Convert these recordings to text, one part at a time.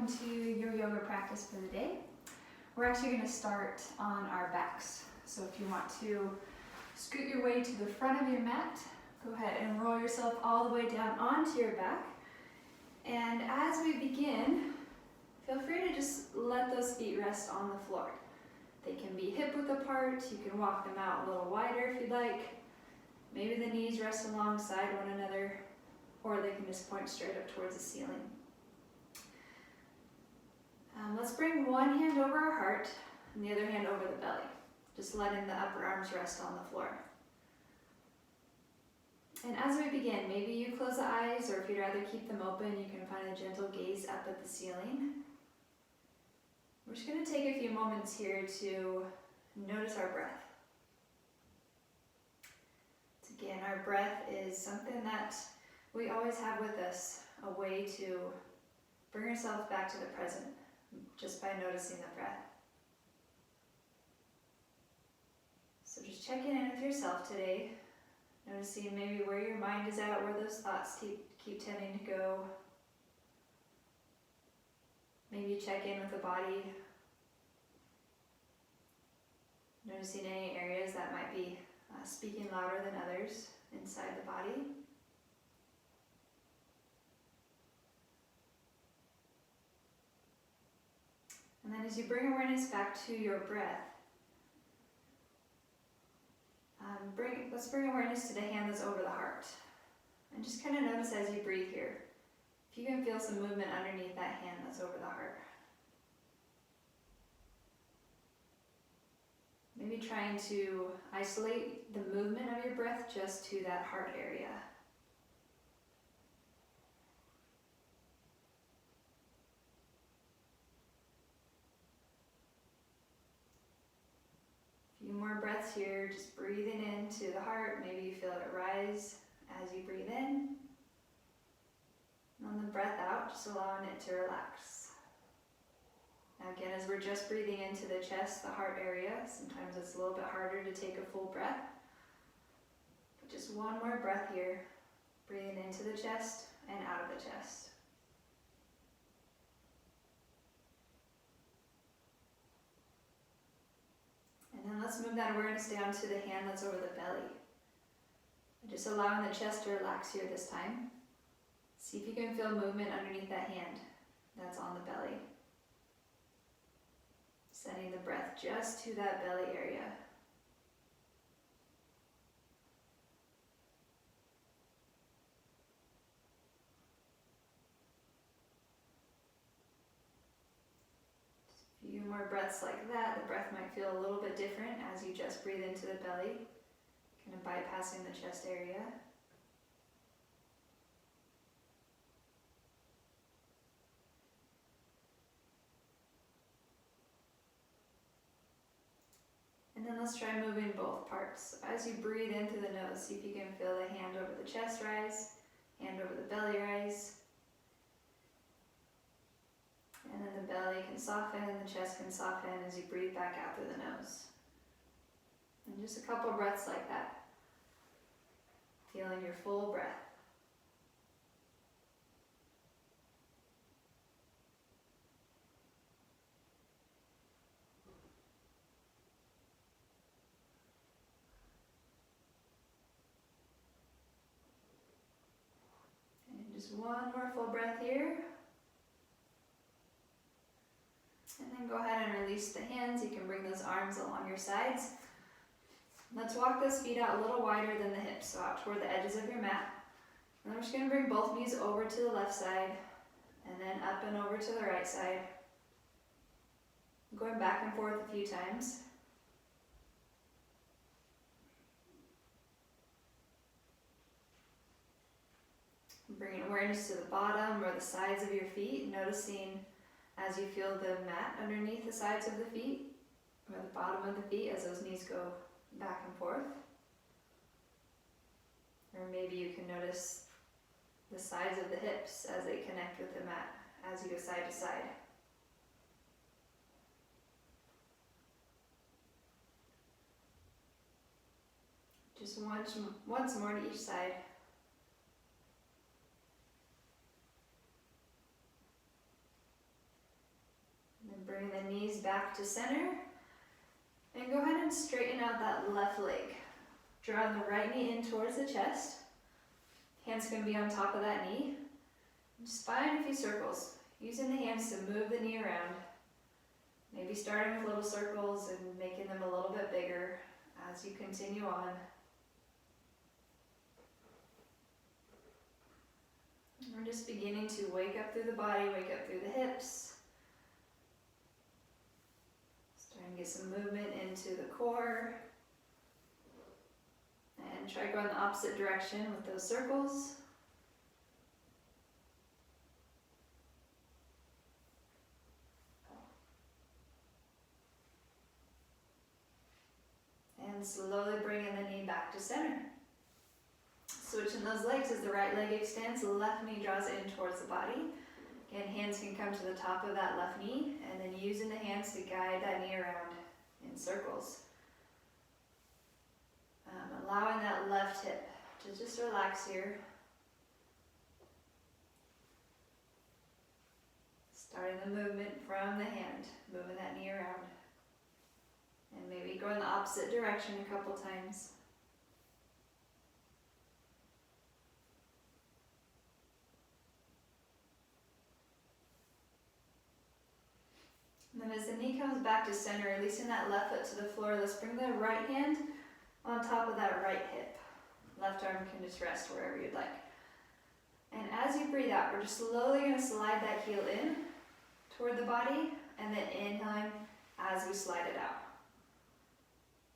welcome to your yoga practice for the day. We're actually going to start on our backs. So if you want to scoot your way to the front of your mat, go ahead and roll yourself all the way down onto your back. And as we begin, feel free to just let those feet rest on the floor. They can be hip width apart, you can walk them out a little wider if you'd like. Maybe the knees rest alongside one another, or they can just point straight up towards the ceiling. Let's bring one hand over our heart and the other hand over the belly, just letting the upper arms rest on the floor. And as we begin, maybe you close the eyes, or if you'd rather keep them open, you can find a gentle gaze up at the ceiling. We're just going to take a few moments here to notice our breath. Again, our breath is something that we always have with us, a way to bring ourselves back to the present, just by noticing the breath. So just checking in with yourself today, noticing maybe where your mind is at, where those thoughts keep tending to go. Maybe check in with the body, noticing any areas that might be speaking louder than others inside the body. And then as you bring awareness back to your breath, let's bring awareness to the hand that's over the heart. And just kind of notice as you breathe here, if you can feel some movement underneath that hand that's over the heart. Maybe trying to isolate the movement of your breath just to that heart area. A few more breaths here, just breathing into the heart. Maybe you feel it rise as you breathe in. And on the breath out, just allowing it to relax. Now again, as we're just breathing into the chest, the heart area, sometimes it's a little bit harder to take a full breath. But just one more breath here, breathing into the chest and out of the chest. And then let's move that awareness down to the hand that's over the belly. And just allowing the chest to relax here this time. See if you can feel movement underneath that hand that's on the belly. Sending the breath just to that belly area. Just a few more breaths like that. The breath might feel a little bit different as you just breathe into the belly, kind of bypassing the chest area. And then let's try moving both parts. As you breathe in through the nose, see if you can feel the hand over the chest rise, hand over the belly rise. And then the belly can soften, the chest can soften as you breathe back out through the nose. And just a couple breaths like that. Feeling your full breath. Just one more full breath here. And then go ahead and release the hands. You can bring those arms along your sides. Let's walk those feet out a little wider than the hips, so out toward the edges of your mat. And then we're just going to bring both knees over to the left side, and then up and over to the right side. Going back and forth a few times. Bringing awareness to the bottom or the sides of your feet, noticing as you feel the mat underneath the sides of the feet, or the bottom of the feet as those knees go back and forth. Or maybe you can notice the sides of the hips as they connect with the mat as you go side to side. Just once more to each side. back to center. And go ahead and straighten out that left leg. Drawing the right knee in towards the chest. Hands can be on top of that knee. Just find a few circles. Using the hands to move the knee around. Maybe starting with little circles and making them a little bit bigger as you continue on. We're just beginning to wake up through the body, wake up through the hips. Starting to get some movement into the core. And try going the opposite direction with those circles. And slowly bringing the knee back to center. Switching those legs as the right leg extends, the left knee draws in towards the body. Again, hands can come to the top of that left knee, and then using the hands to guide that knee around in circles. Allowing that left hip to just relax here. Starting the movement from the hand, moving that knee around. And maybe go in the opposite direction a couple times. And then as the knee comes back to center, releasing that left foot to the floor, let's bring the right hand on top of that right hip. Left arm can just rest wherever you'd like. And as you breathe out, we're just slowly going to slide that heel in toward the body, and then inhaling as we slide it out.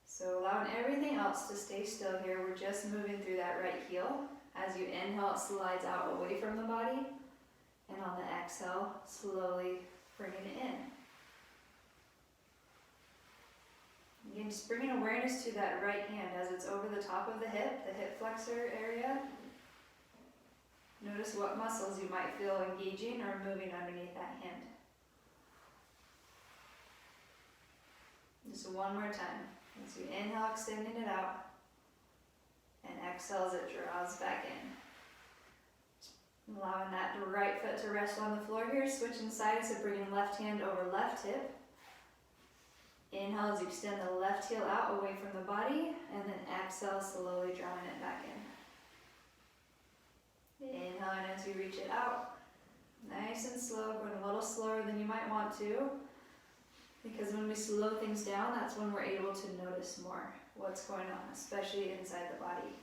So allowing everything else to stay still here, we're just moving through that right heel. As you inhale, it slides out away from the body, and on the exhale, slowly bringing it in. Again, just bringing awareness to that right hand as it's over the top of the hip flexor area. Notice what muscles you might feel engaging or moving underneath that hand. Just one more time. As you inhale, extending it out, and exhale as it draws back in. Allowing that right foot to rest on the floor here, switching sides, so bringing left hand over left hip. Inhale as you extend the left heel out away from the body, and then exhale, slowly drawing it back in. Inhaling as you reach it out. Nice and slow, going a little slower than you might want to, because when we slow things down, that's when we're able to notice more what's going on, especially inside the body.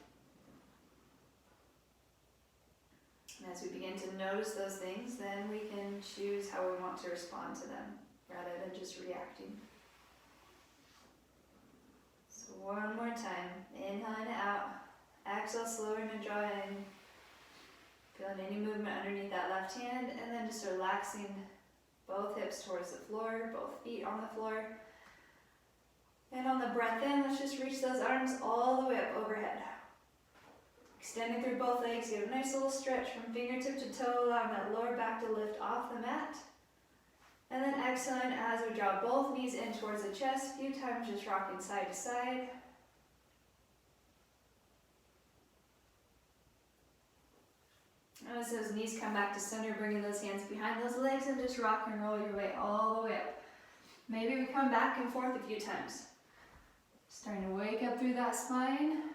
And as we begin to notice those things, then we can choose how we want to respond to them, rather than just reacting. So one more time, inhaling it out, exhale, slowing to draw in, feeling any movement underneath that left hand, and then just relaxing both hips towards the floor, both feet on the floor. And on the breath in, let's just reach those arms all the way up overhead. Extending through both legs, get a nice little stretch from fingertip to toe, allowing that lower back to lift off the mat. And then exhaling as we draw both knees in towards the chest, a few times just rocking side to side. Notice those knees come back to center, bringing those hands behind those legs, and just rock and roll your way all the way up. Maybe we come back and forth a few times. Starting to wake up through that spine.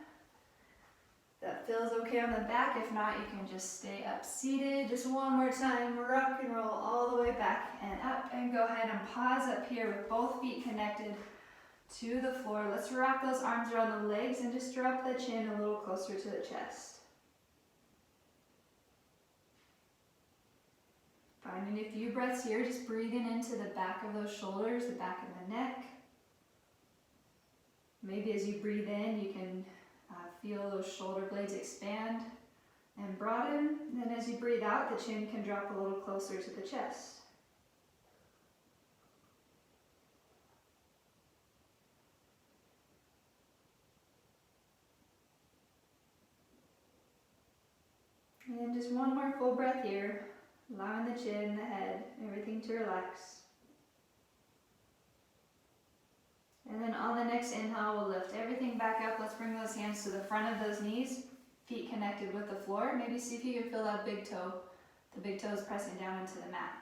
That feels okay on the back. If not, you can just stay up seated. Just one more time, rock and roll all the way back and up, and go ahead and pause up here with both feet connected to the floor. Let's wrap those arms around the legs and just drop the chin a little closer to the chest. Finding a few breaths here, just breathing into the back of those shoulders, the back of the neck. Maybe as you breathe in, you can feel those shoulder blades expand and broaden. And then as you breathe out, the chin can drop a little closer to the chest. And then just one more full breath here. Allowing the chin, the head, everything to relax. And then on the next inhale, we'll lift everything back up. Let's bring those hands to the front of those knees, feet connected with the floor. Maybe see if you can feel that big toe. The big toe is pressing down into the mat.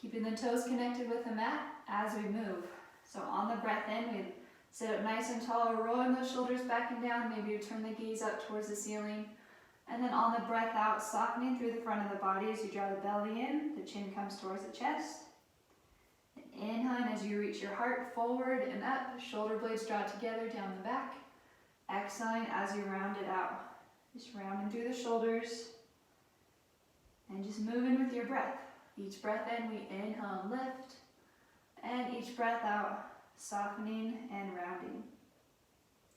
Keeping the toes connected with the mat as we move. So on the breath in, we sit up nice and tall, rolling those shoulders back and down. Maybe you turn the gaze up towards the ceiling. And then on the breath out, softening through the front of the body as you draw the belly in, the chin comes towards the chest. And inhale as you reach your heart forward and up, shoulder blades draw together down the back. Exhaling as you round it out. Just rounding through the shoulders. And just moving with your breath. Each breath in, we inhale and lift. And each breath out, softening and rounding.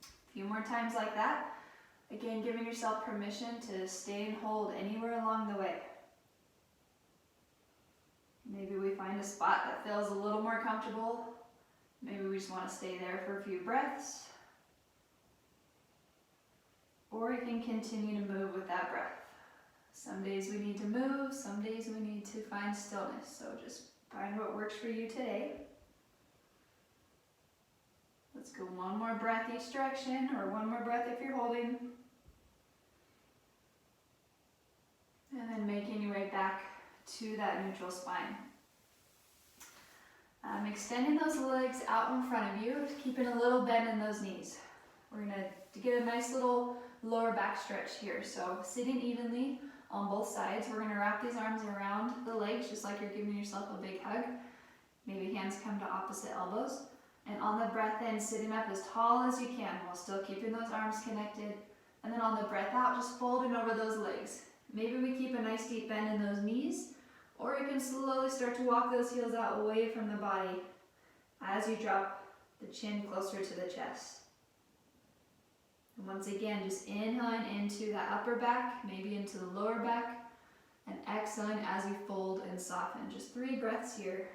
A few more times like that. Again, giving yourself permission to stay and hold anywhere along the way. Maybe we find a spot that feels a little more comfortable. Maybe we just want to stay there for a few breaths. Or you can continue to move with that breath. Some days we need to move, some days we need to find stillness. So just find what works for you today. Let's go one more breath each direction, or one more breath if you're holding. And then making your way back to that neutral spine. Extending those legs out in front of you, keeping a little bend in those knees. We're going to get a nice little lower back stretch here. So sitting evenly on both sides, we're going to wrap these arms around the legs just like you're giving yourself a big hug. Maybe hands come to opposite elbows. And on the breath in, sitting up as tall as you can while still keeping those arms connected. And then on the breath out, just folding over those legs. Maybe we keep a nice deep bend in those knees, or you can slowly start to walk those heels out away from the body as you drop the chin closer to the chest. And once again, just inhaling into that upper back, maybe into the lower back, and exhaling as you fold and soften. Just 3 breaths here.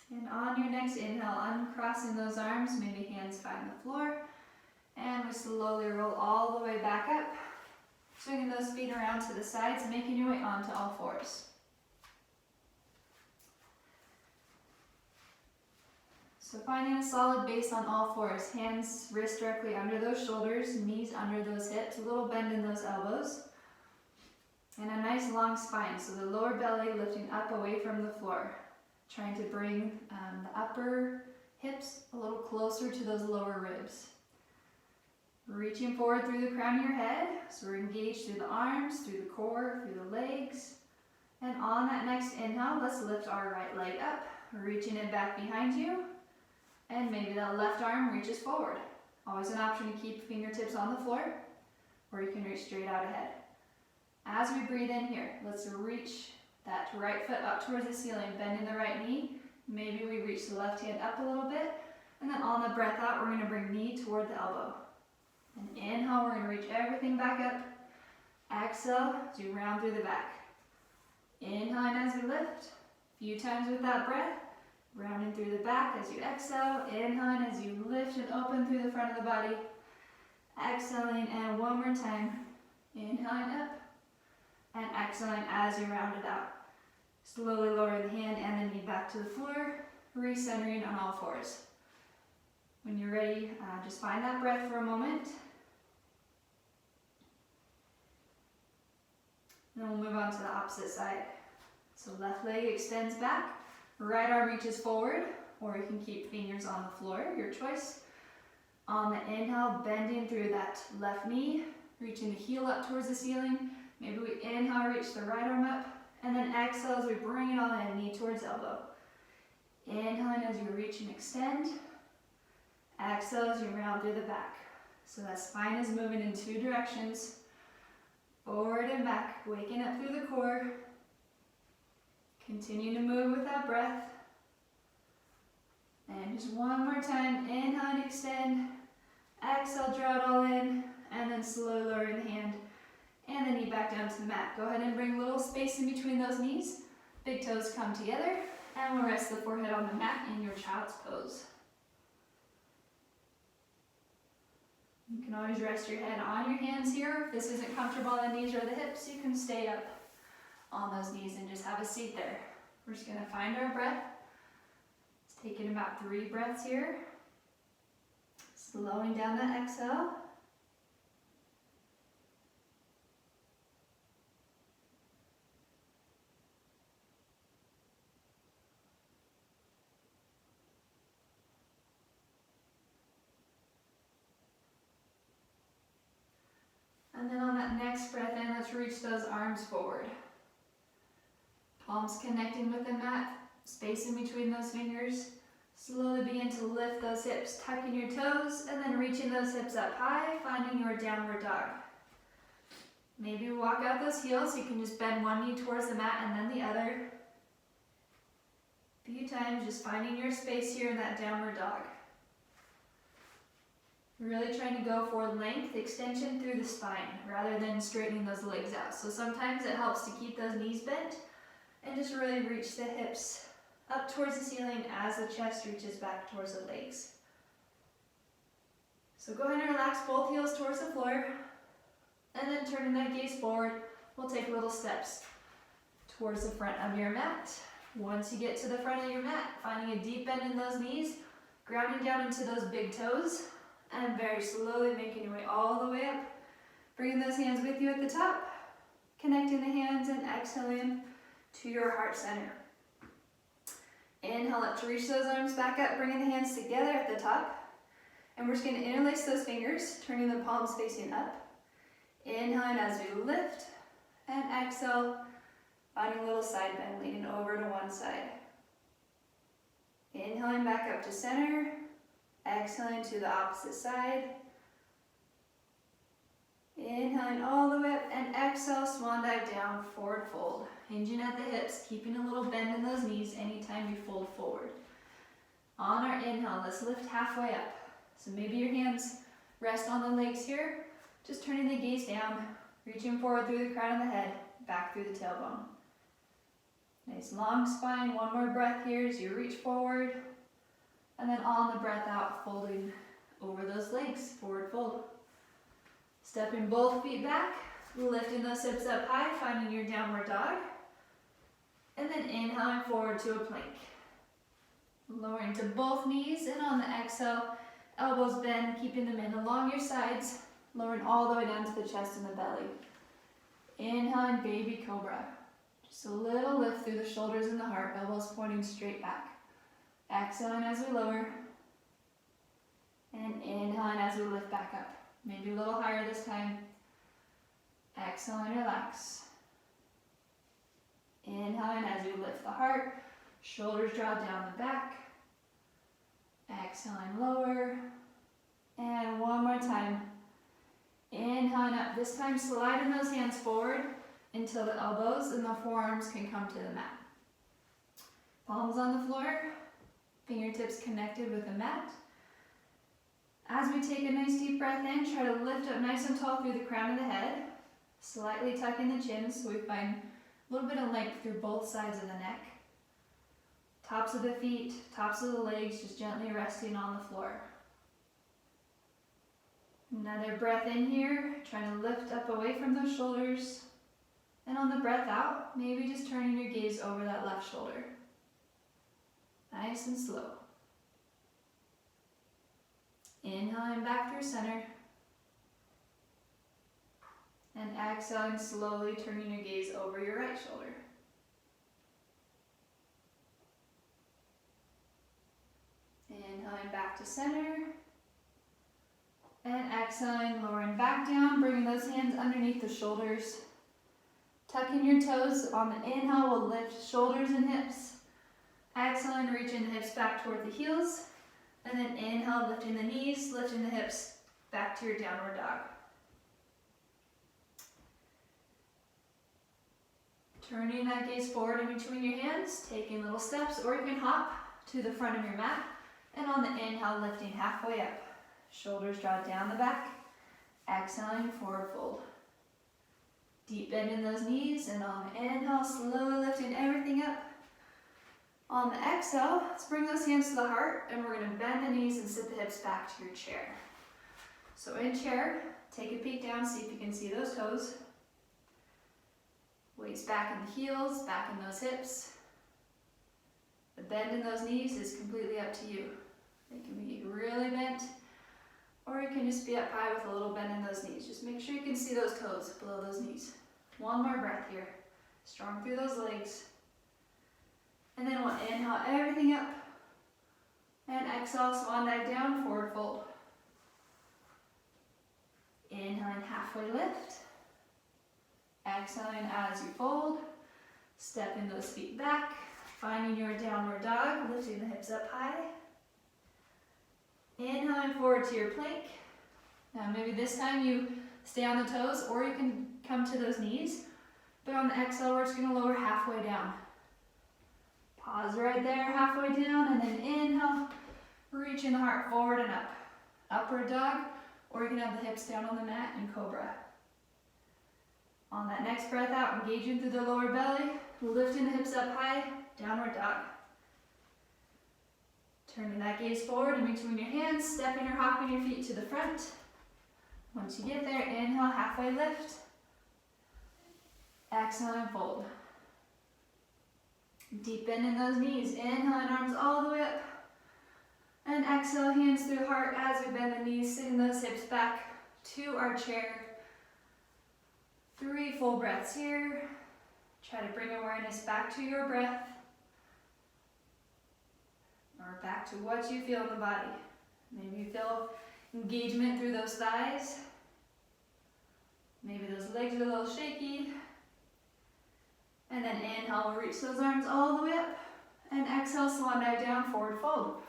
And on your next inhale, uncrossing those arms, maybe hands find the floor. And we slowly roll all the way back up, swinging those feet around to the sides, making your way onto all fours. So finding a solid base on all fours, hands, wrists directly under those shoulders, knees under those hips, a little bend in those elbows. And a nice long spine, so the lower belly lifting up away from the floor. Trying to bring the upper hips a little closer to those lower ribs. Reaching forward through the crown of your head. So we're engaged through the arms, through the core, through the legs. And on that next inhale, let's lift our right leg up, reaching it back behind you. And maybe that left arm reaches forward. Always an option to keep fingertips on the floor, or you can reach straight out ahead. As we breathe in here, let's reach that right foot up towards the ceiling, bending the right knee. Maybe we reach the left hand up a little bit. And then on the breath out, we're going to bring knee toward the elbow. And inhale, we're going to reach everything back up. Exhale, as you round through the back. Inhale as we lift. A few times with that breath. Rounding through the back as you exhale. Inhale as you lift and open through the front of the body. Exhaling, and one more time. Inhaling up. And exhaling as you round it out. Slowly lower the hand and the knee back to the floor, recentering on all fours. When you're ready, just find that breath for a moment. And then we'll move on to the opposite side. So left leg extends back, right arm reaches forward, or you can keep fingers on the floor, your choice. On the inhale, bending through that left knee, reaching the heel up towards the ceiling. Maybe we inhale, reach the right arm up, and then exhale as we bring it all in, knee towards elbow. Inhaling as you reach and extend. Exhale as you round through the back. So that spine is moving in 2 directions, forward and back, waking up through the core. Continue to move with that breath. And just one more time, inhale and extend. Exhale, draw it all in, and then slowly lowering the hand and the knee back down to the mat. Go ahead and bring a little space in between those knees. Big toes come together, and we'll rest the forehead on the mat in your child's pose. You can always rest your head on your hands here. If this isn't comfortable on the knees or the hips, you can stay up on those knees and just have a seat there. We're just gonna find our breath. It's taking about 3 breaths here. Slowing down that exhale. And then on that next breath in, let's reach those arms forward. Palms connecting with the mat, space in between those fingers. Slowly begin to lift those hips, tucking your toes, and then reaching those hips up high, finding your downward dog. Maybe walk out those heels, you can just bend one knee towards the mat and then the other. A few times, just finding your space here in that downward dog. Really trying to go for length, extension through the spine, rather than straightening those legs out. So sometimes it helps to keep those knees bent, and just really reach the hips up towards the ceiling as the chest reaches back towards the legs. So go ahead and relax both heels towards the floor, and then turning that gaze forward, we'll take little steps towards the front of your mat. Once you get to the front of your mat, finding a deep bend in those knees, grounding down into those big toes, and very slowly making your way all the way up. Bringing those hands with you at the top, connecting the hands and exhaling to your heart center. Inhale up to reach those arms back up, bringing the hands together at the top. And we're just going to interlace those fingers, turning the palms facing up. Inhaling as we lift, and exhale, finding a little side bend, leaning over to one side. Inhaling back up to center. Exhaling to the opposite side. Inhaling all the way up and exhale, swan dive down, forward fold. Hinging at the hips, keeping a little bend in those knees anytime you fold forward. On our inhale, let's lift halfway up. So maybe your hands rest on the legs here, just turning the gaze down, reaching forward through the crown of the head, back through the tailbone. Nice long spine, one more breath here as you reach forward. And then on the breath out, folding over those legs, forward fold. Stepping both feet back, lifting those hips up high, finding your downward dog. And then inhaling forward to a plank. Lowering to both knees, and on the exhale, elbows bend, keeping them in along your sides, lowering all the way down to the chest and the belly. Inhaling, baby cobra. Just a little lift through the shoulders and the heart, elbows pointing straight back. Exhaling as we lower, and inhaling as we lift back up. Maybe a little higher this time. Exhaling, relax. Inhaling as we lift the heart, shoulders draw down the back. Exhaling, lower. And one more time. Inhaling up, this time sliding those hands forward until the elbows and the forearms can come to the mat. Palms on the floor. Fingertips connected with the mat. As we take a nice deep breath in, try to lift up nice and tall through the crown of the head, slightly tucking the chin so we find a little bit of length through both sides of the neck. Tops of the feet, tops of the legs, just gently resting on the floor. Another breath in here, trying to lift up away from those shoulders. And on the breath out, maybe just turning your gaze over that left shoulder. Nice and slow. Inhaling back through center. And exhaling, slowly turning your gaze over your right shoulder. Inhaling back to center. And exhaling, lowering back down, bringing those hands underneath the shoulders. Tucking your toes. On the inhale, we'll lift shoulders and hips. Exhaling, reaching the hips back toward the heels. And then inhale, lifting the knees, lifting the hips back to your downward dog. Turning that gaze forward in between your hands, taking little steps, or you can hop to the front of your mat. And on the inhale, lifting halfway up. Shoulders draw down the back. Exhaling, forward fold. Deep bend in those knees, and on the inhale, slowly lifting everything up. On the exhale, let's bring those hands to the heart, and we're going to bend the knees and sit the hips back to your chair. So in chair, take a peek down, see if you can see those toes. Weights back in the heels, back in those hips. The bend in those knees is completely up to you. They can be really bent, or you can just be up high with a little bend in those knees. Just make sure you can see those toes below those knees. One more breath here. Strong through those legs. And then we'll inhale everything up. And exhale, swan dive down, forward fold. Inhaling, halfway lift. Exhaling as you fold. Stepping those feet back. Finding your downward dog, lifting the hips up high. Inhaling forward to your plank. Now maybe this time you stay on the toes, or you can come to those knees. But on the exhale, we're just going to lower halfway down. Pause right there, halfway down, and then inhale, reaching the heart forward and up. Upward dog, or you can have the hips down on the mat in cobra. On that next breath out, engaging through the lower belly, lifting the hips up high, downward dog. Turning that gaze forward in between your hands, stepping or hopping your feet to the front. Once you get there, inhale, halfway lift. Exhale and fold. Deep bend in those knees. Inhaling, arms all the way up. And exhale, hands through heart as we bend the knees, sitting those hips back to our chair. 3 full breaths here. Try to bring awareness back to your breath. Or back to what you feel in the body. Maybe you feel engagement through those thighs. Maybe those legs are a little shaky. And then inhale, we'll reach those arms all the way up. And exhale, swan dive down, forward fold.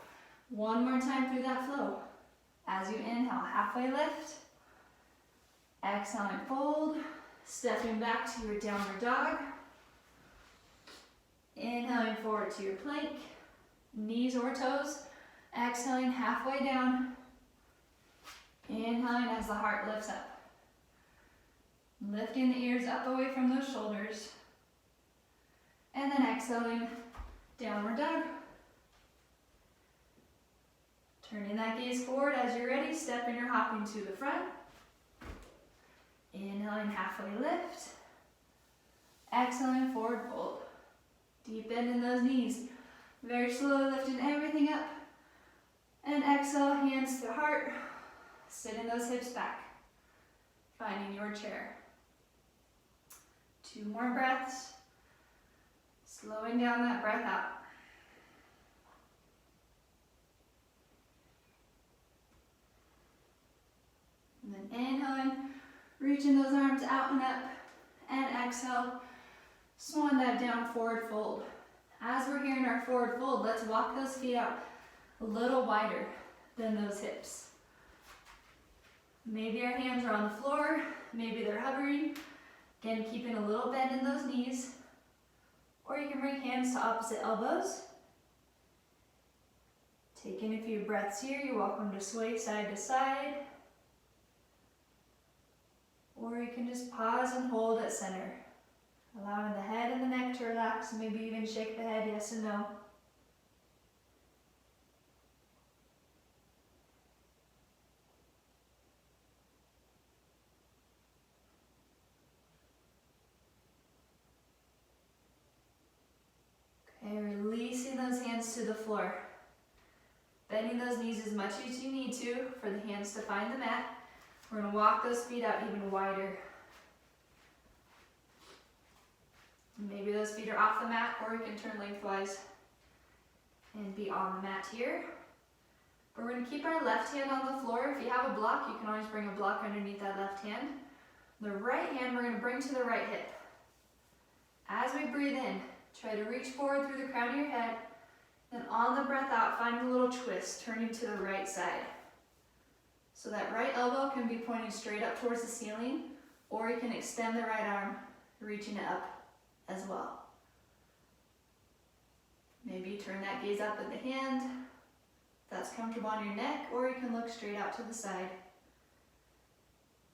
One more time through that flow. As you inhale, halfway lift. Exhale and fold. Stepping back to your downward dog. Inhaling forward to your plank. Knees or toes. Exhaling halfway down. Inhaling as the heart lifts up. Lifting the ears up away from those shoulders. And then exhaling, downward dog. Turning that gaze forward as you're ready, stepping or hopping to the front. Inhaling, halfway lift. Exhaling, forward fold. Deep bend in those knees. Very slowly lifting everything up. And exhale, hands to heart. Sitting those hips back. Finding your chair. 2 more breaths. Slowing down that breath out. And then inhaling, reaching those arms out and up. And exhale, swan dive down, forward fold. As we're here in our forward fold, let's walk those feet out a little wider than those hips. Maybe our hands are on the floor, maybe they're hovering. Again, keeping a little bend in those knees. Or you can bring hands to opposite elbows. Taking a few breaths here, you're welcome to sway side to side. Or you can just pause and hold at center. Allowing the head and the neck to relax, maybe even shake the head yes and no. Okay, releasing those hands to the floor. Bending those knees as much as you need to for the hands to find the mat. We're going to walk those feet out even wider. Maybe those feet are off the mat, or you can turn lengthwise and be on the mat here. But we're going to keep our left hand on the floor. If you have a block, you can always bring a block underneath that left hand. The right hand we're going to bring to the right hip. As we breathe in, try to reach forward through the crown of your head. Then on the breath out, find a little twist, turning to the right side. So that right elbow can be pointing straight up towards the ceiling, or you can extend the right arm, reaching it up as well. Maybe turn that gaze up at the hand. If that's comfortable on your neck, or you can look straight out to the side.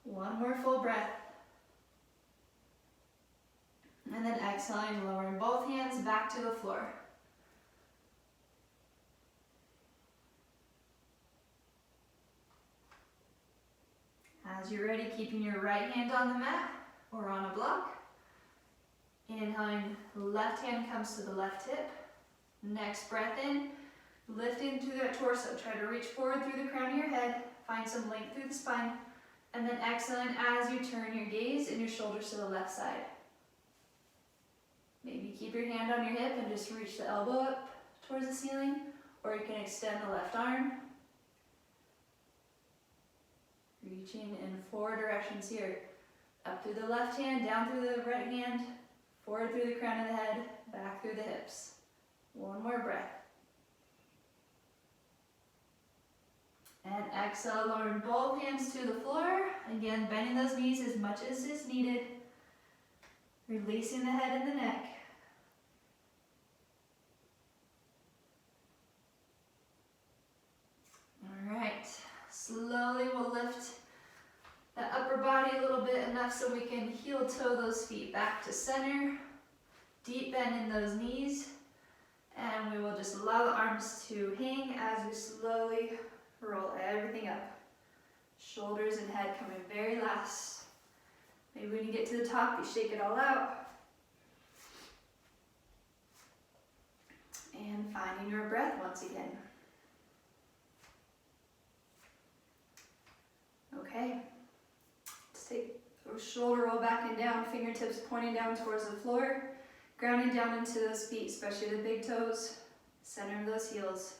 One more full breath. And then exhaling, lowering both hands back to the floor. As you're ready, keeping your right hand on the mat or on a block. Inhaling, left hand comes to the left hip. Next breath in, lifting through that torso. Try to reach forward through the crown of your head. Find some length through the spine. And then exhaling as you turn your gaze and your shoulders to the left side. Maybe keep your hand on your hip and just reach the elbow up towards the ceiling, or you can extend the left arm. Reaching in 4 directions here. Up through the left hand, down through the right hand, forward through the crown of the head, back through the hips. One more breath. And exhale, lowering both hands to the floor. Again, bending those knees as much as is needed. Releasing the head and the neck. All right, slowly we'll lift the upper body a little bit, enough so we can heel toe those feet back to center. Deep bend in those knees. And we will just allow the arms to hang as we slowly roll everything up. Shoulders and head coming very last. Maybe when you get to the top, you shake it all out. And finding your breath once again. Okay. Let's take a shoulder roll back and down, fingertips pointing down towards the floor. Grounding down into those feet, especially the big toes, center of those heels.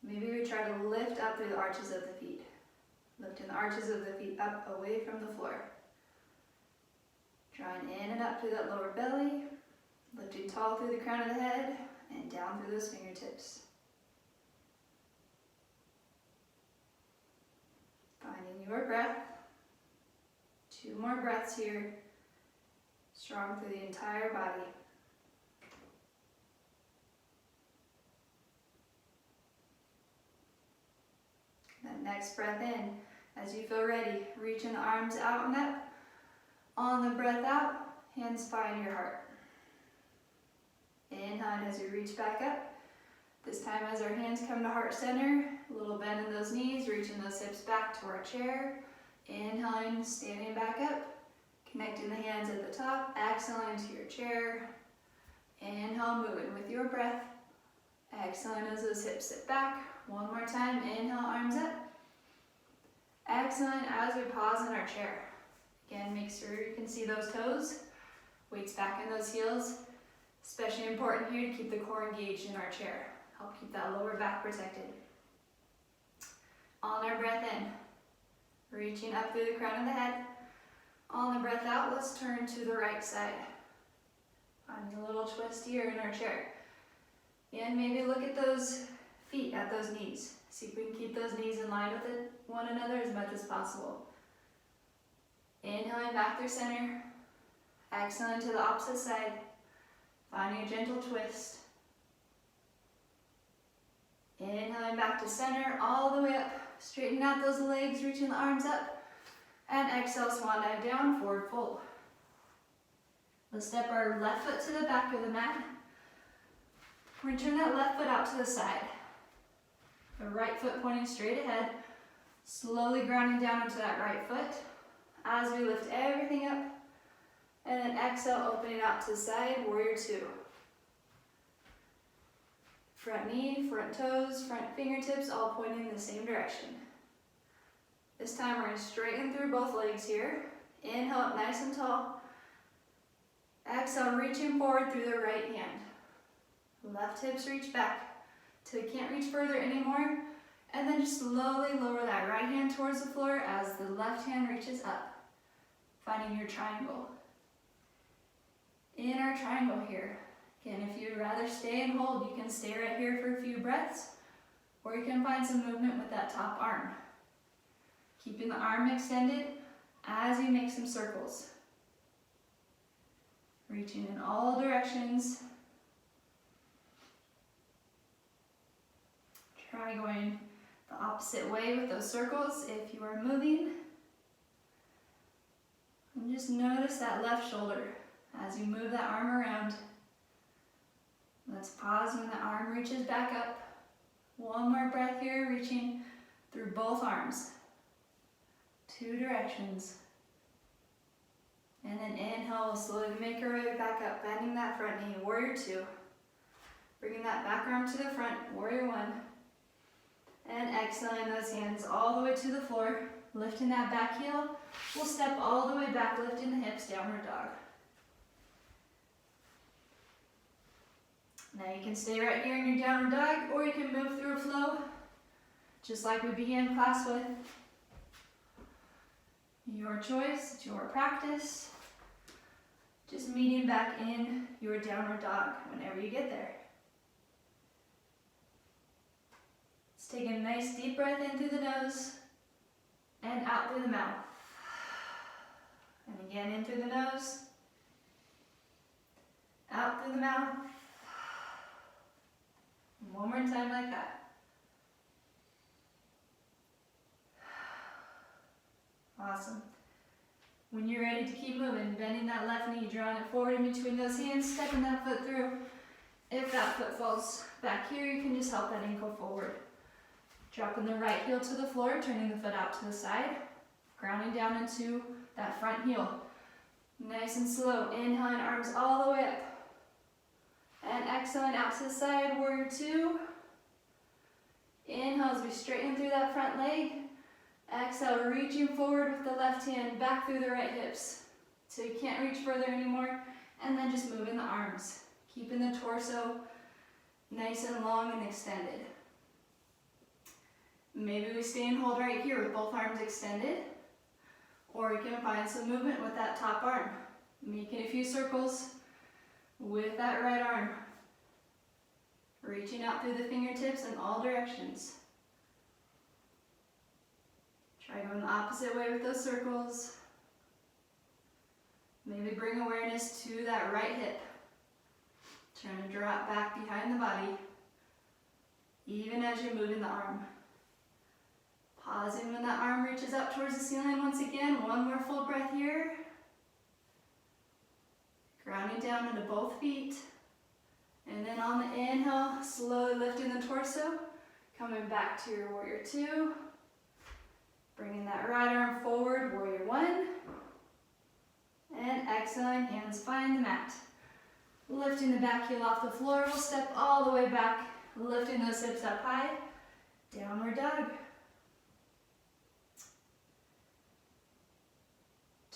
Maybe we try to lift up through the arches of the feet. Lifting the arches of the feet up away from the floor. Drawing in and up through that lower belly. Lifting tall through the crown of the head and down through those fingertips. Finding your breath. 2 more breaths here. Strong through the entire body. That next breath in, as you feel ready, reaching the arms out and up. On the breath out, hands find your heart. Inhale as you reach back up. This time as our hands come to heart center, a little bend in those knees, reaching those hips back to our chair. Inhaling, standing back up. Connecting the hands at the top, exhaling to your chair. Inhale, moving with your breath. Exhaling as those hips sit back. One more time, inhale, arms up. Exhaling as we pause in our chair. Again, make sure you can see those toes. Weights back in those heels. Especially important here to keep the core engaged in our chair. Help keep that lower back protected. On our breath in, reaching up through the crown of the head. On the breath out, let's turn to the right side. Finding a little twist here in our chair. And maybe look at those feet, at those knees. See if we can keep those knees in line with one another as much as possible. Inhaling back through center. Exhaling to the opposite side. Finding a gentle twist. Inhaling back to center, all the way up. Straighten out those legs, reaching the arms up. And exhale, swan dive down, forward fold. Let's step our left foot to the back of the mat. We're going to turn that left foot out to the side. The right foot pointing straight ahead. Slowly grounding down into that right foot as we lift everything up. And then exhale, opening out to the side, warrior 2. Front knee, front toes, front fingertips, all pointing in the same direction. This time we're going to straighten through both legs here. Inhale up nice and tall. Exhale, reaching forward through the right hand. Left hips reach back till you can't reach further anymore. And then just slowly lower that right hand towards the floor as the left hand reaches up. Finding your triangle. In our triangle here. Again, if you'd rather stay and hold, you can stay right here for a few breaths. Or you can find some movement with that top arm. Keeping the arm extended as you make some circles. Reaching in all directions. Try going the opposite way with those circles if you are moving. And just notice that left shoulder as you move that arm around. Let's pause when the arm reaches back up. One more breath here, reaching through both arms. 2 directions. And then inhale, we'll slowly make our way back up, bending that front knee, warrior two. Bringing that back arm to the front, warrior one. And exhaling those hands all the way to the floor, lifting that back heel. We'll step all the way back, lifting the hips, downward dog. Now you can stay right here in your downward dog, or you can move through a flow, just like we began class with. Your choice, it's your practice. Just meeting back in your downward dog whenever you get there. Let's take a nice deep breath in through the nose and out through the mouth. And again, in through the nose, out through the mouth. One more time like that. Awesome. When you're ready to keep moving, bending that left knee, drawing it forward in between those hands, stepping that foot through. If that foot falls back here, you can just help that ankle forward. Dropping the right heel to the floor, turning the foot out to the side, grounding down into that front heel. Nice and slow, inhaling arms all the way up. And exhaling out to the side, warrior two. Inhale as we straighten through that front leg. Exhale, reaching forward with the left hand back through the right hips. So you can't reach further anymore. And then just moving the arms. Keeping the torso nice and long and extended. Maybe we stay and hold right here with both arms extended. Or you can find some movement with that top arm. Making a few circles with that right arm. Reaching out through the fingertips in all directions. Try going the opposite way with those circles. Maybe bring awareness to that right hip. Trying to draw it back behind the body, even as you're moving the arm. Pausing when that arm reaches up towards the ceiling once again. One more full breath here. Grounding down into both feet. And then on the inhale, slowly lifting the torso. Coming back to your warrior two. Bringing that right arm forward, warrior one. And exhaling, hands find the mat. Lifting the back heel off the floor, we'll step all the way back, lifting those hips up high. Downward dog.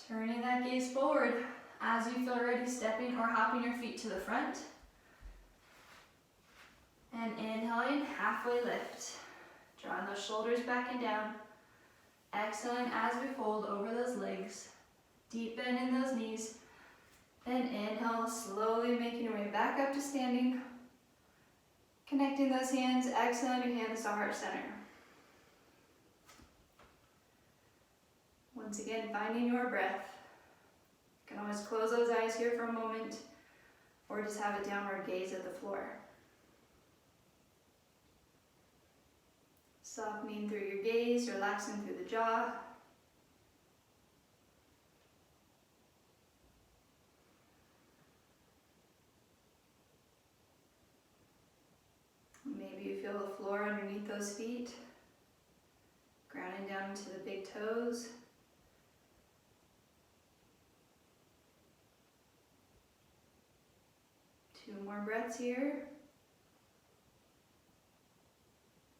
Turning that gaze forward as you feel ready, stepping or hopping your feet to the front. And inhaling, halfway lift. Drawing those shoulders back and down. Exhaling as we fold over those legs. Deep bend in those knees. And inhale, slowly making your way back up to standing. Connecting those hands, exhaling your hands to heart center. Once again, finding your breath. You can always close those eyes here for a moment, or just have a downward gaze at the floor. Softening through your gaze, relaxing through the jaw. Maybe you feel the floor underneath those feet, grounding down into the big toes. Two more breaths here.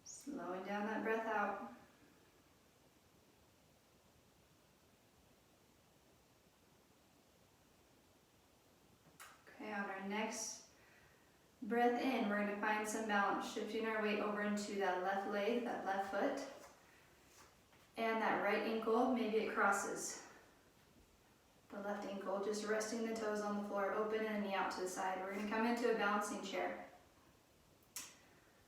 Slowing down that breath out. Okay, on our next breath in, we're going to find some balance, shifting our weight over into that left leg, that left foot, and that right ankle, maybe it crosses. The left ankle, just resting the toes on the floor, open and knee out to the side. We're going to come into a balancing chair.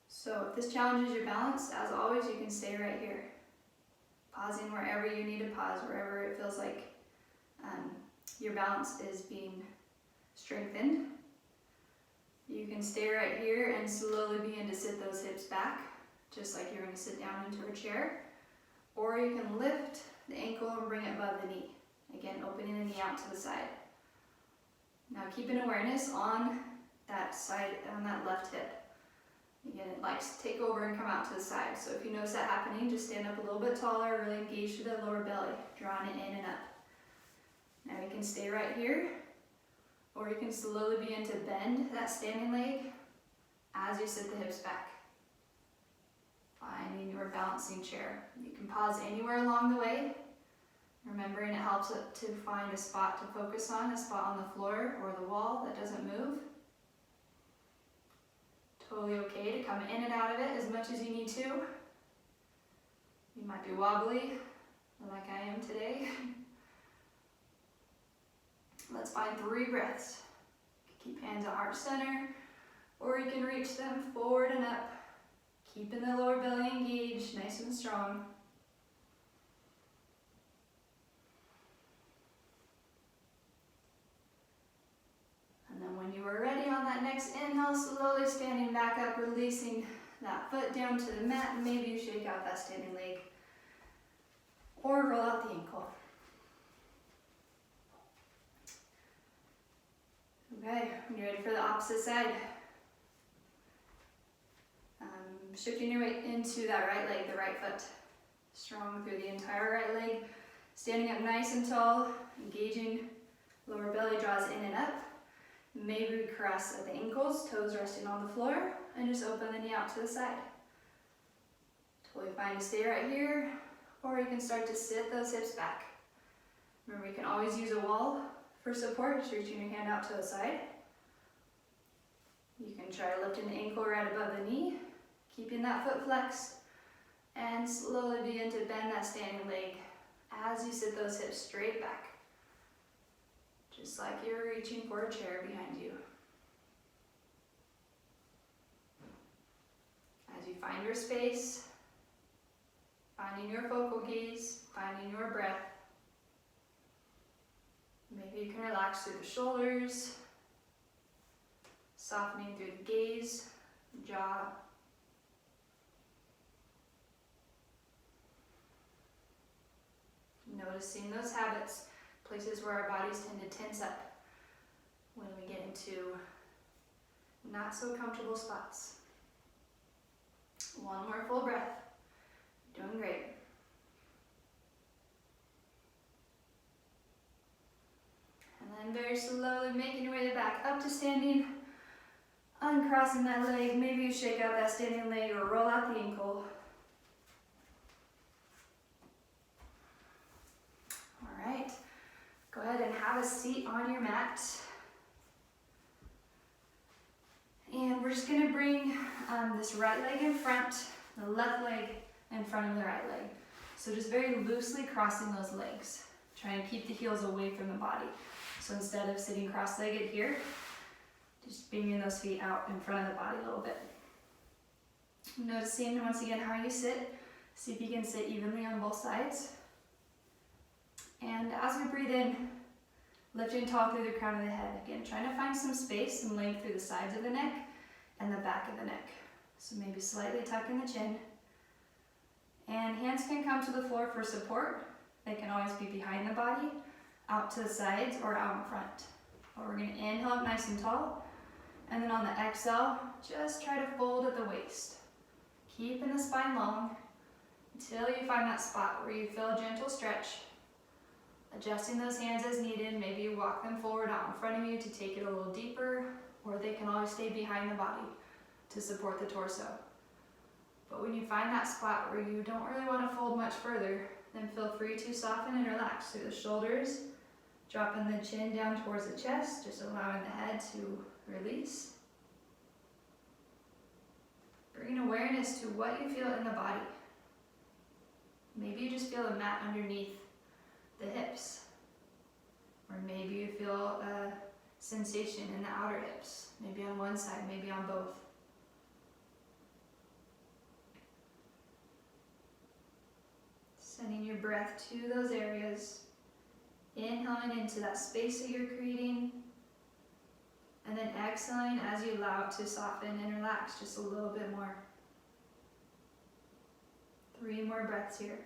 So if this challenges your balance, as always, you can stay right here. Pausing wherever you need to pause, wherever it feels like your balance is being strengthened. You can stay right here and slowly begin to sit those hips back, just like you're going to sit down into a chair. Or you can lift the ankle and bring it above the knee. Again, opening the knee out to the side. Now keep an awareness on that side, on that left hip. Again, it likes to take over and come out to the side. So if you notice that happening, just stand up a little bit taller, really engage through that lower belly, drawing it in and up. Now you can stay right here, or you can slowly begin to bend that standing leg as you sit the hips back. Finding your balancing chair. You can pause anywhere along the way, remembering it helps to find a spot to focus on, a spot on the floor or the wall that doesn't move. Totally okay to come in and out of it as much as you need to. You might be wobbly, like I am today. Let's find 3 breaths. Keep hands at heart center, or you can reach them forward and up, keeping the lower belly engaged, nice and strong. And then when you are ready on that next inhale, slowly standing back up, releasing that foot down to the mat, and maybe you shake out that standing leg or roll out the ankle. Okay, when you're ready for the opposite side, shifting your weight into that right leg, the right foot. Strong through the entire right leg, standing up nice and tall, engaging lower belly draws in and up. Maybe we cross at the ankles, toes resting on the floor, and just open the knee out to the side. Totally fine to stay right here, or you can start to sit those hips back. Remember, you can always use a wall for support, just reaching your hand out to the side. You can try lifting the ankle right above the knee, keeping that foot flexed, and slowly begin to bend that standing leg as you sit those hips straight back, just like you're reaching for a chair behind you. As you find your space, finding your focal gaze, finding your breath. Maybe you can relax through the shoulders, softening through the gaze, jaw. Noticing those habits, places where our bodies tend to tense up when we get into not so comfortable spots. One more full breath. Doing great. And then very slowly making your way back up to standing, uncrossing that leg. Maybe you shake out that standing leg or roll out the ankle. All right, go ahead and have a seat on your mat. And we're just gonna bring this right leg in front, the left leg in front of the right leg. So just very loosely crossing those legs. Try and keep the heels away from the body. So instead of sitting cross-legged here, just bringing those feet out in front of the body a little bit. Noticing once again how you sit. See if you can sit evenly on both sides. And as we breathe in, lifting tall through the crown of the head. Again, trying to find some space and length through the sides of the neck and the back of the neck. So maybe slightly tucking the chin. And hands can come to the floor for support. They can always be behind the body, out to the sides, or out in front. But we're going to inhale up nice and tall. And then on the exhale, just try to fold at the waist. Keeping the spine long until you find that spot where you feel a gentle stretch. Adjusting those hands as needed. Maybe you walk them forward out in front of you to take it a little deeper, or they can always stay behind the body to support the torso. But when you find that spot where you don't really want to fold much further, then feel free to soften and relax through the shoulders, dropping the chin down towards the chest, just allowing the head to release. Bringing awareness to what you feel in the body. Maybe you just feel a mat underneath the hips, or maybe you feel a sensation in the outer hips, maybe on one side, maybe on both. Sending your breath to those areas, inhaling into that space that you're creating, and then exhaling as you allow it to soften and relax just a little bit more. 3 more breaths here.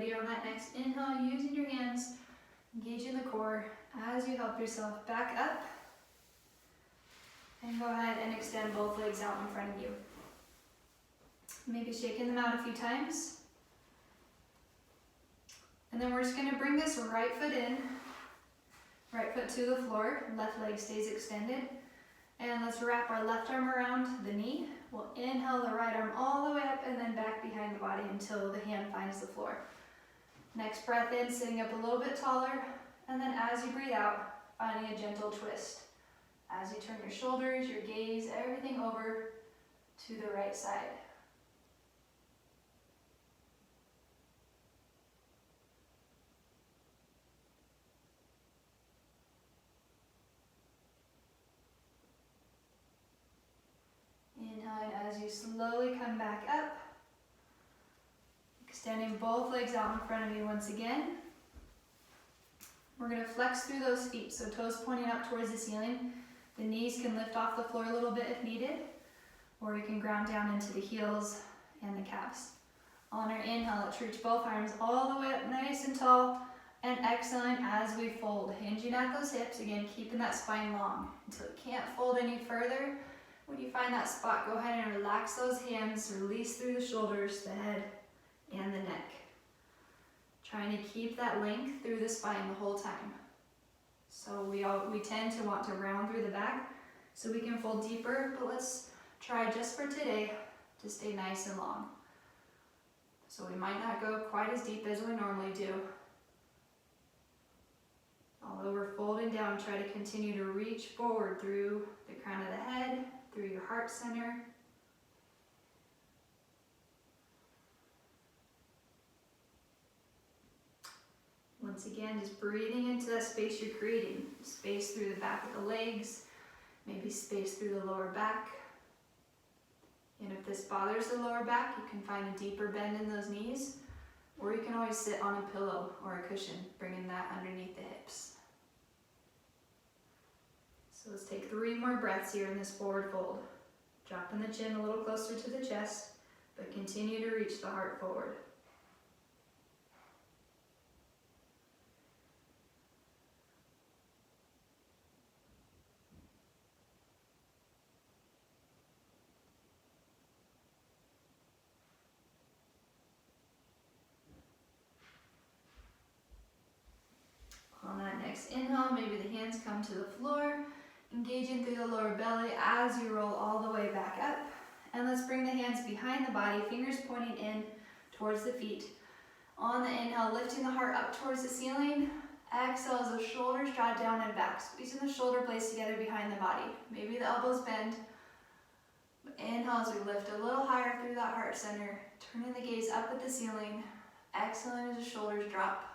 stability on that next inhale, using your hands, engaging the core as you help yourself back up. And go ahead and extend both legs out in front of you. Maybe shaking them out a few times. And then we're just going to bring this right foot in, right foot to the floor, left leg stays extended. And let's wrap our left arm around the knee. We'll inhale the right arm all the way up and then back behind the body until the hand finds the floor. Next breath in, sitting up a little bit taller. And then as you breathe out, finding a gentle twist. As you turn your shoulders, your gaze, everything over to the right side. Inhale as you slowly come back up. Extending both legs out in front of you once again. We're going to flex through those feet, so toes pointing up towards the ceiling. The knees can lift off the floor a little bit if needed, or you can ground down into the heels and the calves. On our inhale, let's reach both arms all the way up nice and tall, and exhaling as we fold, hinging at those hips, again keeping that spine long until it can't fold any further. When you find that spot, go ahead and relax those hands, release through the shoulders, the head, and the neck. Trying to keep that length through the spine the whole time. So we tend to want to round through the back so we can fold deeper, but let's try just for today to stay nice and long. So we might not go quite as deep as we normally do. Although we're folding down, try to continue to reach forward through the crown of the head, through your heart center. Once again, just breathing into that space you're creating. Space through the back of the legs, maybe space through the lower back. And if this bothers the lower back, you can find a deeper bend in those knees, or you can always sit on a pillow or a cushion, bringing that underneath the hips. So let's take 3 more breaths here in this forward fold. Dropping the chin a little closer to the chest, but continue to reach the heart forward. On that next inhale, maybe the hands come to the floor, engaging through the lower belly as you roll all the way back up. And let's bring the hands behind the body, fingers pointing in towards the feet. On the inhale, lifting the heart up towards the ceiling. Exhale as the shoulders draw down and back, squeezing the shoulder blades together behind the body. Maybe the elbows bend. Inhale as we lift a little higher through that heart center, turning the gaze up at the ceiling. Exhaling as the shoulders drop.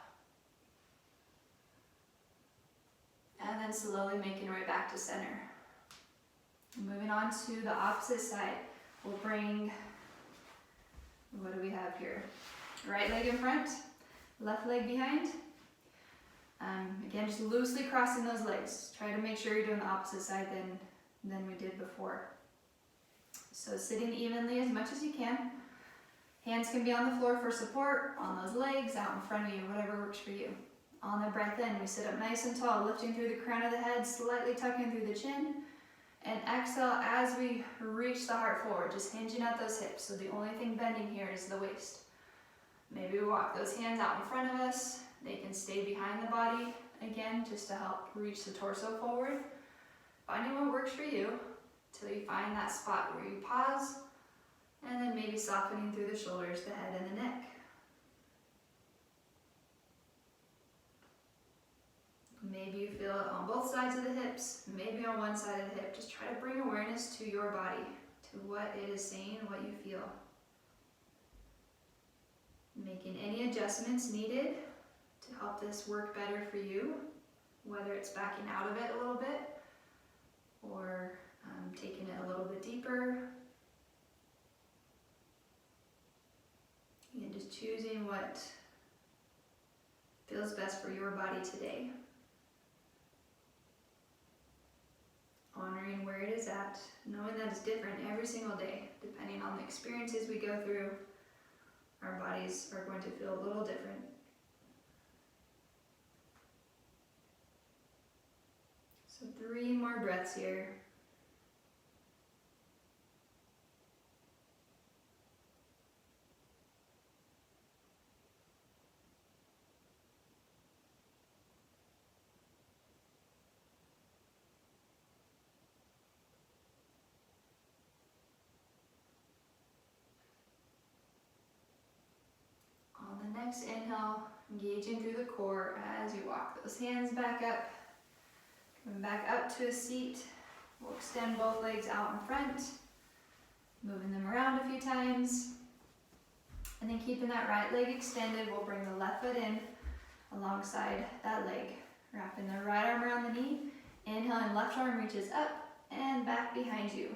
And then slowly making our way back to center. Moving on to the opposite side. We'll bring, what do we have here? Right leg in front, left leg behind. Again, just loosely crossing those legs. Try to make sure you're doing the opposite side than we did before. So sitting evenly as much as you can. Hands can be on the floor for support, on those legs, out in front of you, whatever works for you. On the breath in, we sit up nice and tall, lifting through the crown of the head, slightly tucking through the chin. And exhale as we reach the heart forward, just hinging at those hips. So the only thing bending here is the waist. Maybe we walk those hands out in front of us. They can stay behind the body, again, just to help reach the torso forward. Finding what works for you till you find that spot where you pause, and then maybe softening through the shoulders, the head, and the neck. Maybe you feel it on both sides of the hips, maybe on one side of the hip. Just try to bring awareness to your body, to what it is saying, what you feel. Making any adjustments needed to help this work better for you, whether it's backing out of it a little bit or taking it a little bit deeper. And just choosing what feels best for your body today. Honoring where it is at, knowing that it's different every single day, depending on the experiences we go through, our bodies are going to feel a little different. So 3 more breaths here. On the next inhale, engaging through the core as you walk those hands back up. Coming back up to a seat. We'll extend both legs out in front, moving them around a few times. And then keeping that right leg extended, we'll bring the left foot in alongside that leg. Wrapping the right arm around the knee. Inhaling, left arm reaches up and back behind you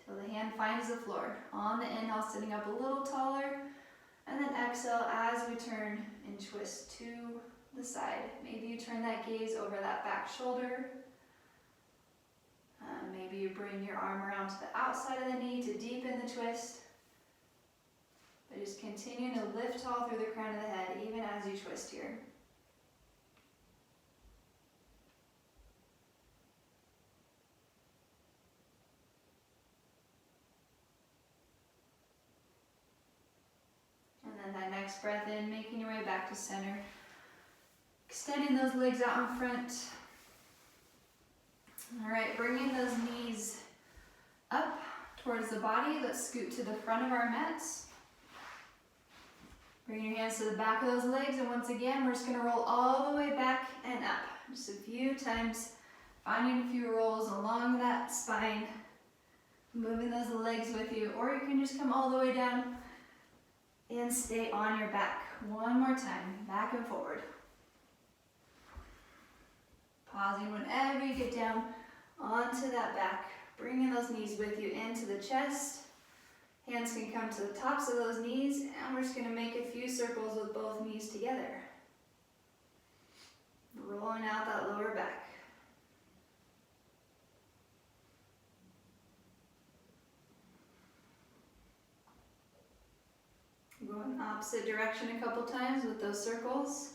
till the hand finds the floor. On the inhale, sitting up a little taller. And then exhale as we turn and twist to the side. Maybe you turn that gaze over that back shoulder. Maybe you bring your arm around to the outside of the knee to deepen the twist. But just continue to lift tall through the crown of the head, even as you twist here. And then that next breath in, making your way back to center. Extending those legs out in front. All right, bringing those knees up towards the body. Let's scoot to the front of our mats. Bring your hands to the back of those legs, and once again, we're just gonna roll all the way back and up. Just a few times, finding a few rolls along that spine, moving those legs with you, or you can just come all the way down and stay on your back. One more time, back and forward. Pausing whenever you get down onto that back, bringing those knees with you into the chest. Hands can come to the tops of those knees, and we're just going to make a few circles with both knees together. Rolling out that lower back. Going opposite direction a couple times with those circles.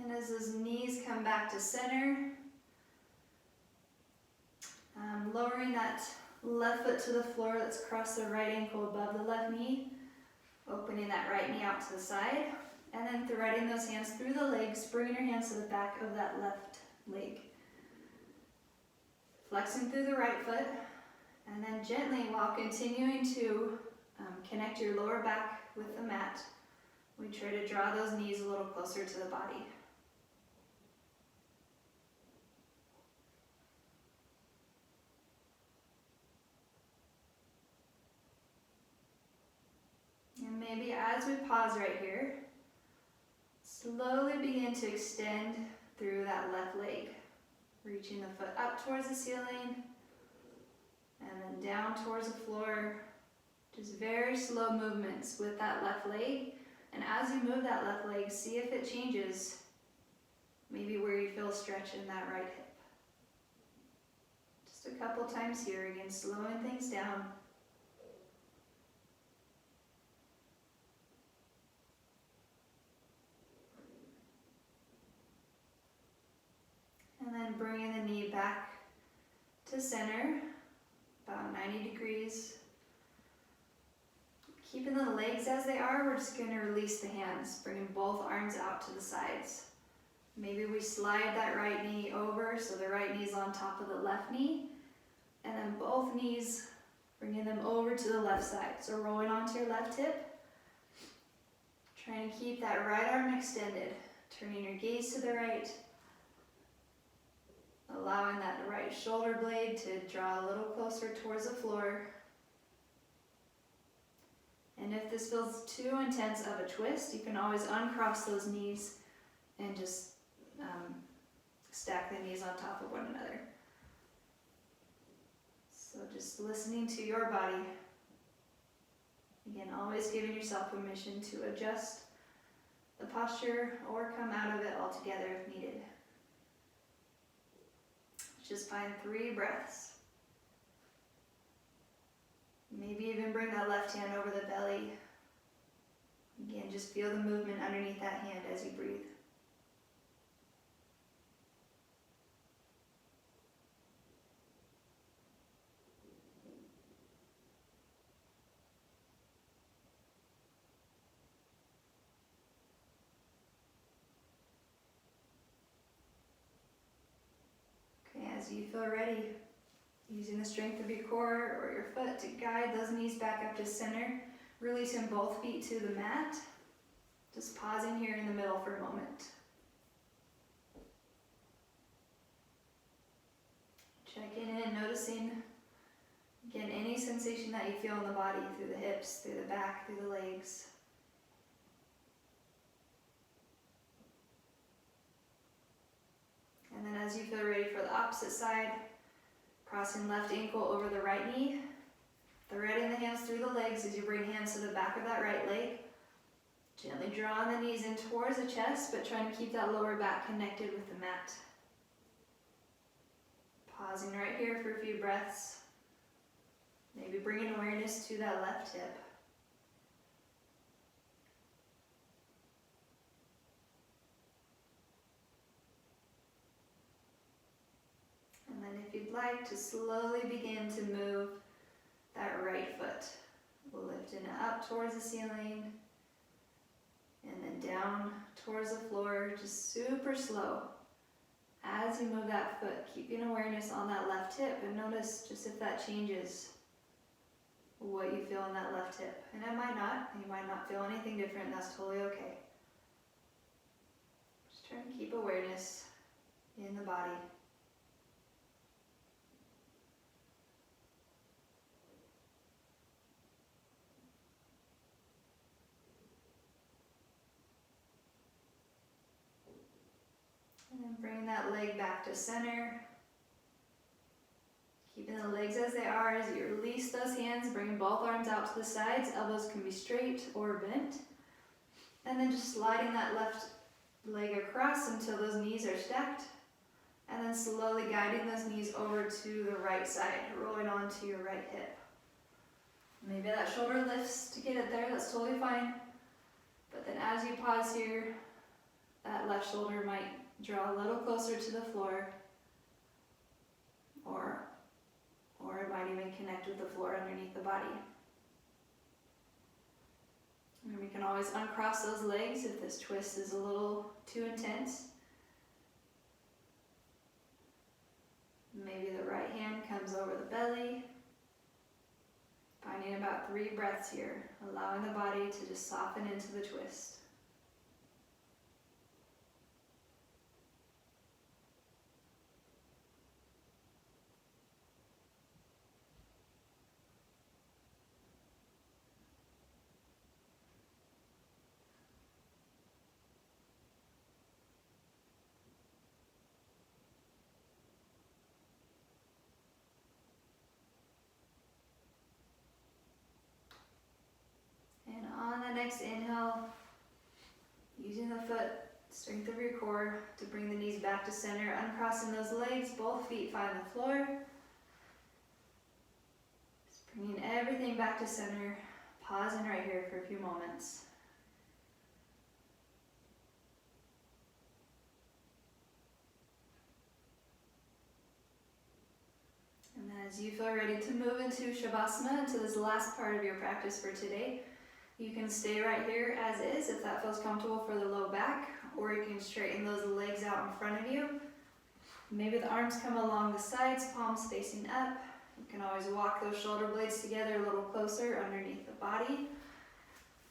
And as those knees come back to center, lowering that left foot to the floor. Let's cross the right ankle above the left knee, opening that right knee out to the side, and then threading those hands through the legs, bringing your hands to the back of that left leg. Flexing through the right foot, and then gently, while continuing to connect your lower back with the mat, we try to draw those knees a little closer to the body. And maybe as we pause right here, slowly begin to extend through that left leg, reaching the foot up towards the ceiling and then down towards the floor. Just very slow movements with that left leg. And as you move that left leg, see if it changes, maybe where you feel stretch in that right hip. Just a couple times here, again, slowing things down. And then bringing the knee back to center, about 90 degrees. Keeping the legs as they are, we're just going to release the hands, bringing both arms out to the sides. Maybe we slide that right knee over, so the right knee is on top of the left knee, and then both knees, bringing them over to the left side. So rolling onto your left hip, trying to keep that right arm extended, turning your gaze to the right, allowing that right shoulder blade to draw a little closer towards the floor. And if this feels too intense of a twist, you can always uncross those knees and just stack the knees on top of one another. So just listening to your body. Again, always giving yourself permission to adjust the posture or come out of it altogether if needed. Just find 3 breaths. Maybe even bring that left hand over the belly. Again, just feel the movement underneath that hand as you breathe. Okay, as you feel ready, using the strength of your core or your foot to guide those knees back up to center, releasing both feet to the mat. Just pausing here in the middle for a moment. Checking in, noticing, again, any sensation that you feel in the body, through the hips, through the back, through the legs. And then as you feel ready for the opposite side, crossing left ankle over the right knee, threading the hands through the legs as you bring hands to the back of that right leg. Gently drawing the knees in towards the chest, but trying to keep that lower back connected with the mat. Pausing right here for a few breaths. Maybe bringing awareness to that left hip. And then if you'd like to slowly begin to move that right foot, lifting it up towards the ceiling and then down towards the floor, just super slow. As you move that foot, keeping awareness on that left hip, and notice just if that changes what you feel in that left hip. And it might not, you might not feel anything different, that's totally okay. Just try and keep awareness in the body. And then bring that leg back to center. Keeping the legs as they are as you release those hands, bring both arms out to the sides. Elbows can be straight or bent. And then just sliding that left leg across until those knees are stacked. And then slowly guiding those knees over to the right side, rolling onto your right hip. Maybe that shoulder lifts to get it there, that's totally fine. But then as you pause here, that left shoulder might draw a little closer to the floor, or it might even connect with the floor underneath the body. And we can always uncross those legs if this twist is a little too intense. Maybe the right hand comes over the belly. Finding about 3 breaths here, allowing the body to just soften into the twist. And on the next inhale, using the foot, strength of your core to bring the knees back to center, uncrossing those legs, both feet find the floor. Just bringing everything back to center, pausing right here for a few moments. And then as you feel ready to move into Shavasana, into this last part of your practice for today, you can stay right here as is if that feels comfortable for the low back, or you can straighten those legs out in front of you. Maybe the arms come along the sides, palms facing up. You can always walk those shoulder blades together a little closer underneath the body.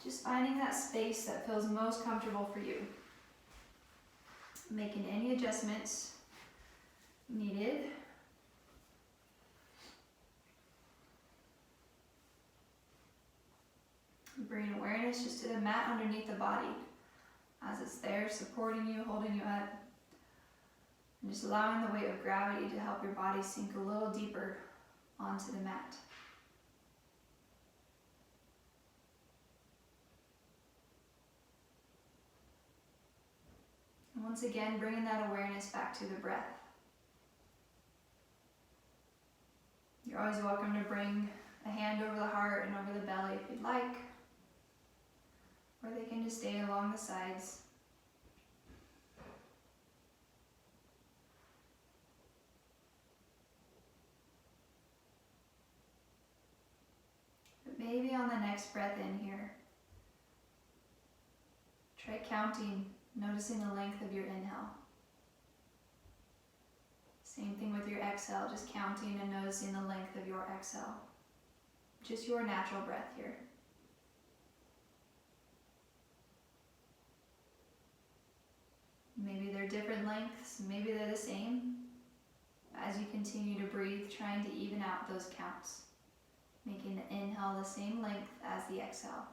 Just finding that space that feels most comfortable for you. Making any adjustments needed. Bring awareness just to the mat underneath the body as it's there, supporting you, holding you up. And just allowing the weight of gravity to help your body sink a little deeper onto the mat. Once again, bringing that awareness back to the breath. You're always welcome to bring a hand over the heart and over the belly if you'd like, or they can just stay along the sides. But maybe on the next breath in here, try counting, noticing the length of your inhale. Same thing with your exhale, just counting and noticing the length of your exhale. Just your natural breath here. Maybe they're different lengths, maybe they're the same. As you continue to breathe, trying to even out those counts, making the inhale the same length as the exhale.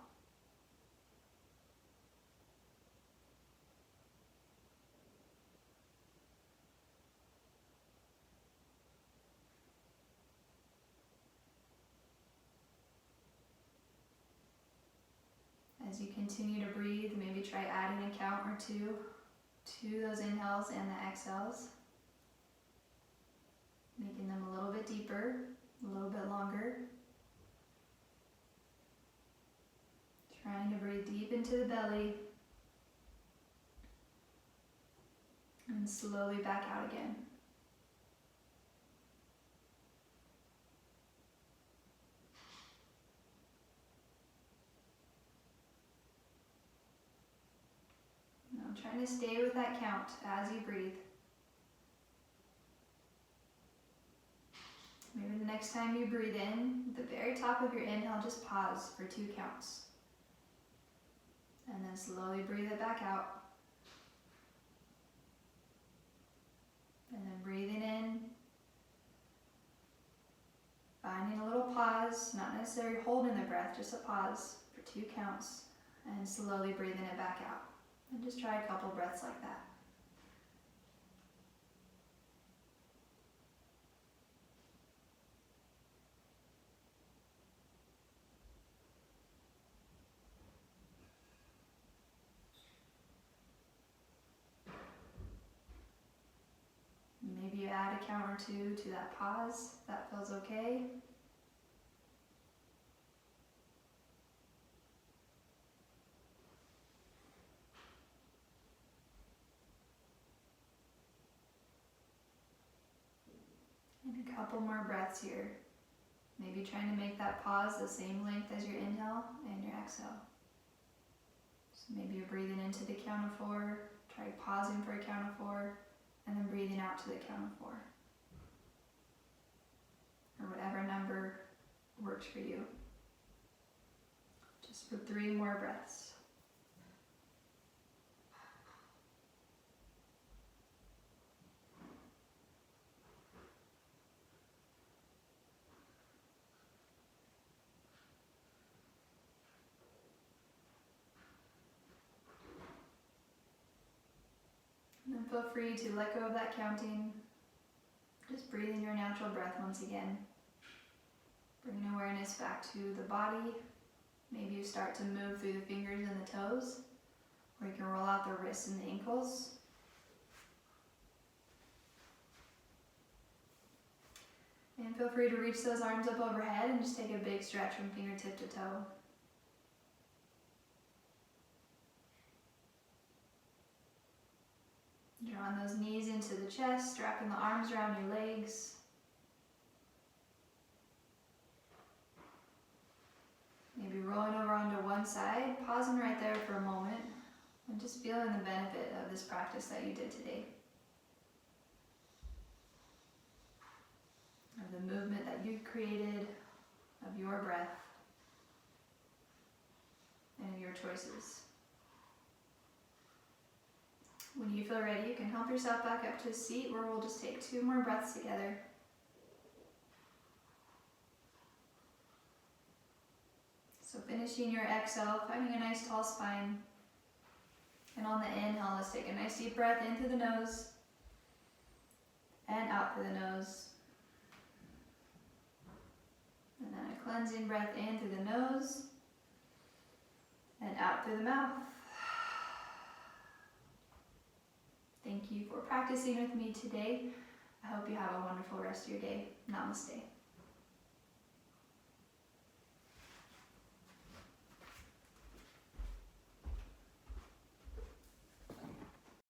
As you continue to breathe, maybe try adding a count or two to those inhales and the exhales, making them a little bit deeper, a little bit longer. Trying to breathe deep into the belly and slowly back out again. Trying to stay with that count as you breathe. Maybe the next time you breathe in, at the very top of your inhale, just pause for 2 counts. And then slowly breathe it back out. And then breathing in, finding a little pause, not necessarily holding the breath, just a pause for 2 counts, and slowly breathing it back out. And just try a couple breaths like that. Maybe you add a count or 2 to that pause, if that feels okay. And a couple more breaths here. Maybe trying to make that pause the same length as your inhale and your exhale. So maybe you're breathing into the count of 4, try pausing for a count of 4, and then breathing out to the count of 4. Or whatever number works for you. Just for 3 more breaths. And then feel free to let go of that counting. Just breathing your natural breath once again. Bringing awareness back to the body. Maybe you start to move through the fingers and the toes, or you can roll out the wrists and the ankles. And feel free to reach those arms up overhead and just take a big stretch from fingertip to toe. Drawing those knees into the chest, wrapping the arms around your legs. Maybe rolling over onto one side, pausing right there for a moment, and just feeling the benefit of this practice that you did today. Of the movement that you created, of your breath, and of your choices. When you feel ready, you can help yourself back up to a seat where we'll just take 2 more breaths together. So finishing your exhale, finding a nice tall spine. And on the inhale, let's take a nice deep breath in through the nose and out through the nose. And then a cleansing breath in through the nose and out through the mouth. Thank you for practicing with me today. I hope you have a wonderful rest of your day. Namaste.